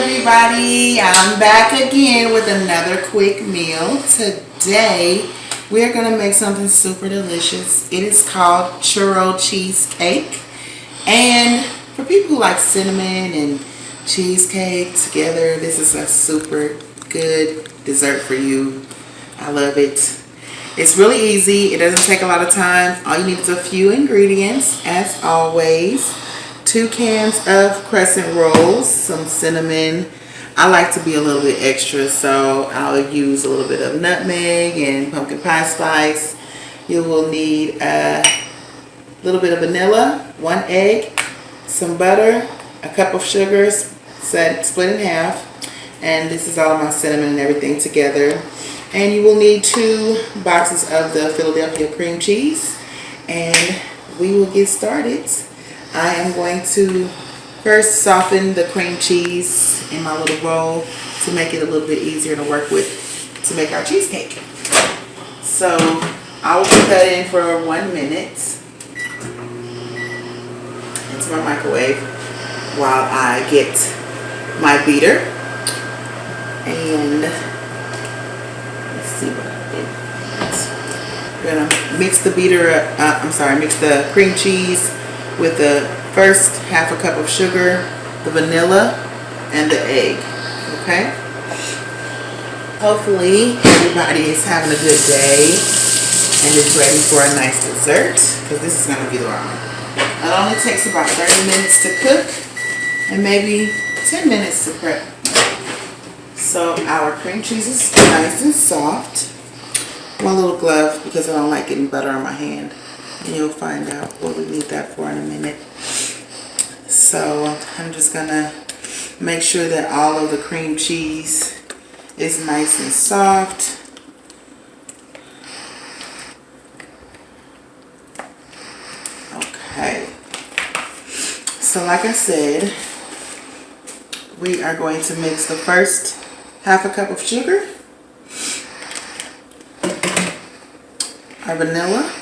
everybody, I'm back again with another quick meal. Today we're going to make something super delicious. It is called Churro Cheesecake, and for people who like cinnamon and cheesecake together, this is a super good dessert for you. I love it. It's really easy. It doesn't take a lot of time. All you need is a few ingredients, as always. 2 cans of crescent rolls, some cinnamon. I like to be a little bit extra, so I'll use a little bit of nutmeg and pumpkin pie spice. You will need a little bit of vanilla, 1 egg, some butter, a cup of sugar split in half, and this is all of my cinnamon and everything together. And you will need 2 boxes of the Philadelphia cream cheese, and we will get started. I am going to first soften the cream cheese in my little bowl to make it a little bit easier to work with to make our cheesecake. So I will put that in for 1 minute into my microwave while I get my beater. And let's see what I did. I'm gonna mix the mix the cream cheese with the first half a cup of sugar, the vanilla, and the egg. Okay? Hopefully everybody is having a good day and is ready for a nice dessert, because this is going to be the one. It only takes about 30 minutes to cook and maybe 10 minutes to prep. So our cream cheese is nice and soft. One little glove because I don't like getting butter on my hand. And you'll find out what we need that for in a minute. So I'm just gonna make sure that all of the cream cheese is nice and soft. Okay. So like I said, we are going to mix the first half a cup of sugar, our vanilla,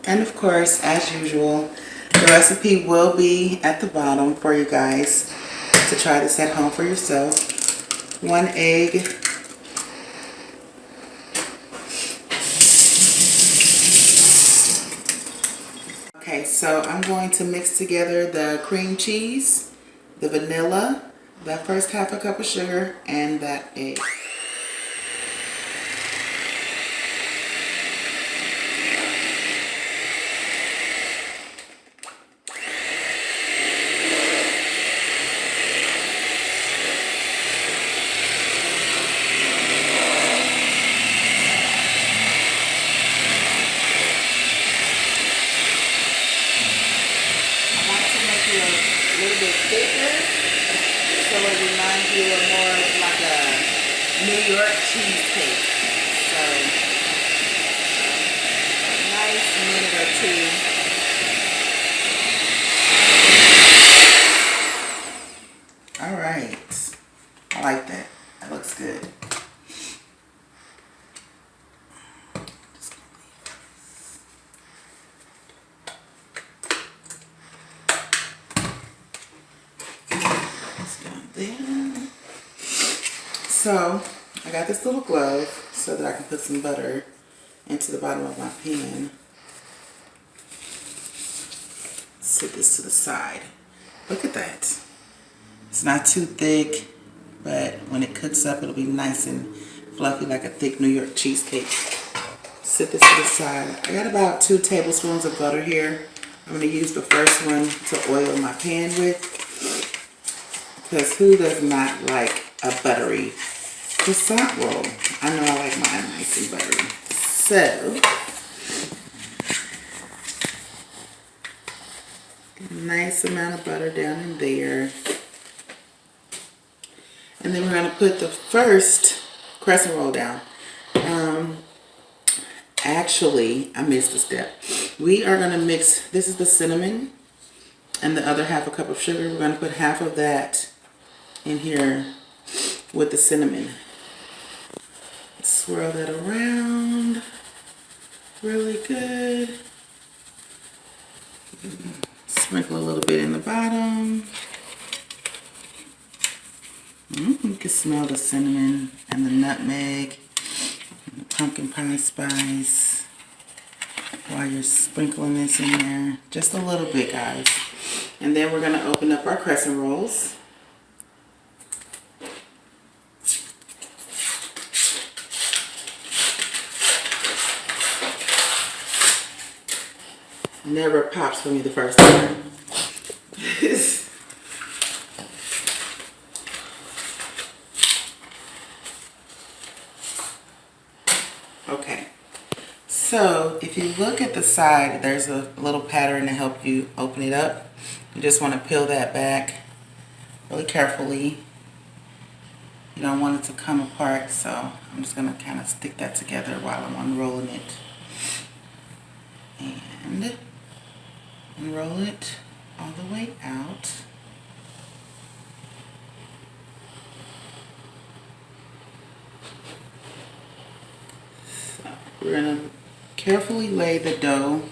and of course, as usual, the recipe will be at the bottom for you guys to try this at home for yourself. 1 egg, okay, so I'm going to mix together the cream cheese, the vanilla, that first half a cup of sugar, and that egg. A little bit thicker, so it reminds you of more of like a New York cheesecake. So a nice minute or 2. All right, I like that. That looks good. So I got this little glove so that I can put some butter into the bottom of my pan. Set this to the side. Look at that. It's not too thick, but when it cooks up, it'll be nice and fluffy like a thick New York cheesecake. Set this to the side. I got about 2 tablespoons of butter here. I'm going to use the first one to oil my pan with, because who does not like a buttery croissant roll? I know I like mine nice and buttery. So, nice amount of butter down in there. And then we're going to put the first crescent roll down. Actually, I missed a step. We are going to mix, this is the cinnamon and the other half a cup of sugar. We're going to put half of that in here with the cinnamon. Swirl that around really good. Sprinkle a little bit in the bottom. You can smell the cinnamon and the nutmeg and the pumpkin pie spice while you're sprinkling this in there. Just a little bit, guys. And then we're going to open up our crescent rolls. Never pops for me the first time. Okay, so if you look at the side, there's a little pattern to help you open it up. You just want to peel that back really carefully. You don't want it to come apart, so I'm just going to kind of stick that together while I'm unrolling it. And unroll it all the way out. So we're going to carefully lay the dough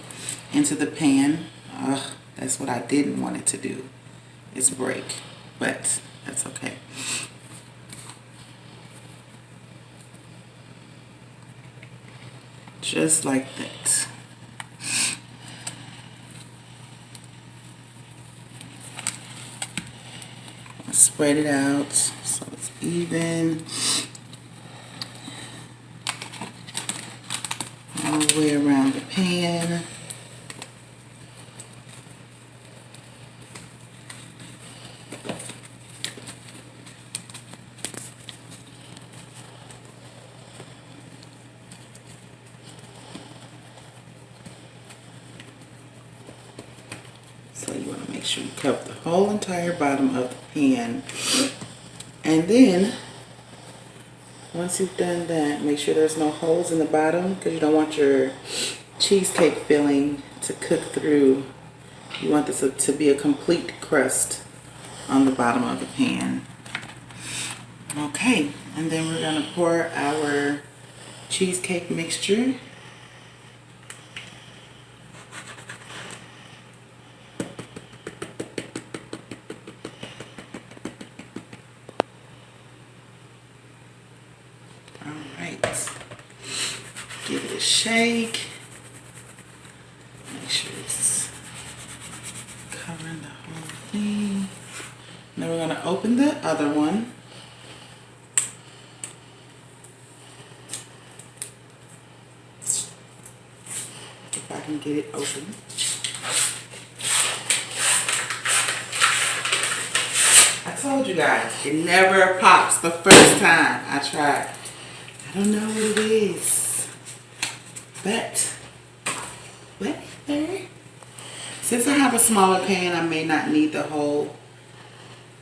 into the pan. Ugh, that's what I didn't want it to do, is break, but that's okay. Just like that. Spread it out so it's even all the way around the pan. So you want to make sure you cover the whole entire bottom of the pan. And then, once you've done that, make sure there's no holes in the bottom because you don't want your cheesecake filling to cook through. You want this to be a complete crust on the bottom of the pan. Okay, and then we're going to pour our cheesecake mixture. Give it a shake. Make sure it's covering the whole thing. Now we're going to open the other one. If I can get it open. I told you guys, it never pops the first time I try. I don't know what it is. But since I have a smaller pan, I may not need the whole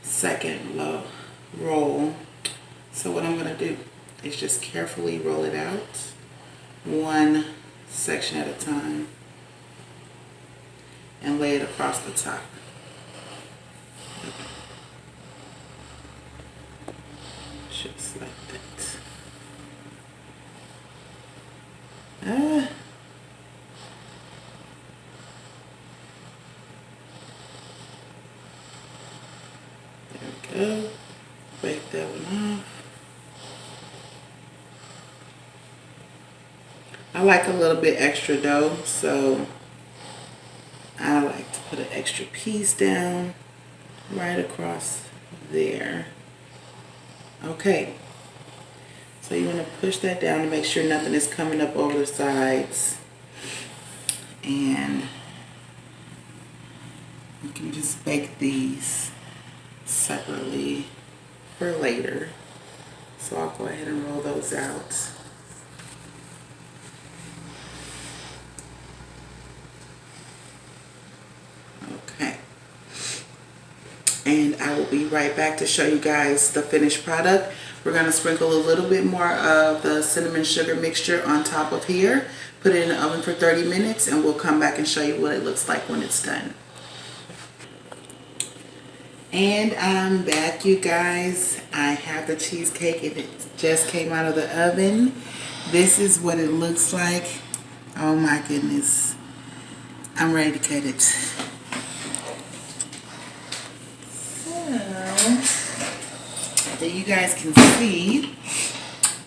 second roll. So what I'm going to do is just carefully roll it out, one section at a time, and lay it across the top. Just like that. There we go. Break that one off. I like a little bit extra dough, so I like to put an extra piece down right across there. Okay. So you want to push that down to make sure nothing is coming up over the sides. And you can just bake these separately for later. So I'll go ahead and roll those out. Okay. And I will be right back to show you guys the finished product. We're going to sprinkle a little bit more of the cinnamon sugar mixture on top of here. Put it in the oven for 30 minutes and we'll come back and show you what it looks like when it's done. And I'm back, you guys. I have the cheesecake. It just came out of the oven. This is what it looks like. Oh my goodness. I'm ready to cut it. So, that you guys can see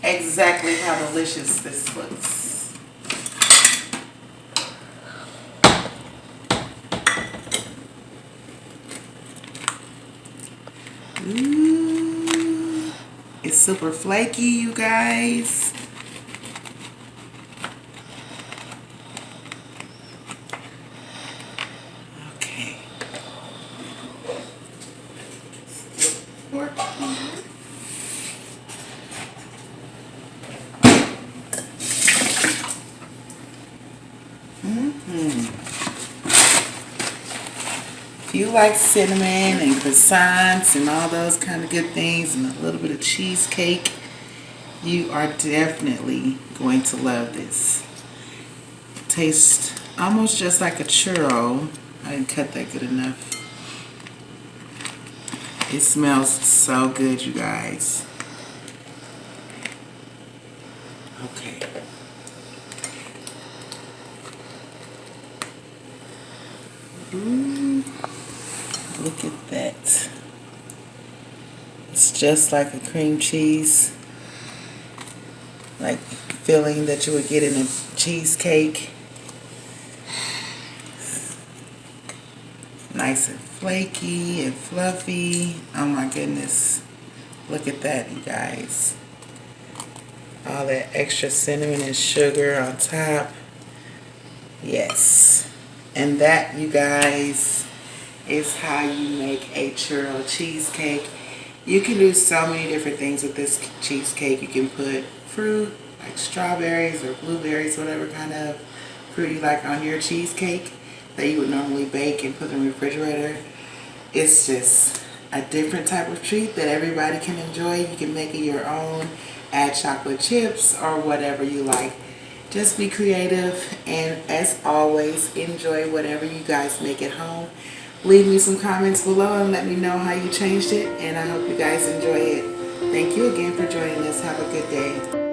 exactly how delicious this looks. Ooh, it's super flaky, you guys. Okay. If you like cinnamon and croissants and all those kind of good things and a little bit of cheesecake, you are definitely going to love this. Tastes almost just like a churro. I didn't cut that good enough. It smells so good, you guys. Okay. Ooh, look at that. It's just like a cream cheese, like filling that you would get in a cheesecake. Nice and flaky and fluffy. Oh my goodness. Look at that, you guys. All that extra cinnamon and sugar on top. Yes. And that, you guys, is how you make a churro cheesecake. You can do so many different things with this cheesecake. You can put fruit, like strawberries or blueberries, whatever kind of fruit you like on your cheesecake that you would normally bake and put in the refrigerator. It's just a different type of treat that everybody can enjoy. You can make it your own, add chocolate chips or whatever you like. Just be creative, and as always, enjoy whatever you guys make at home. Leave me some comments below and let me know how you changed it, and I hope you guys enjoy it. Thank you again for joining us. Have a good day.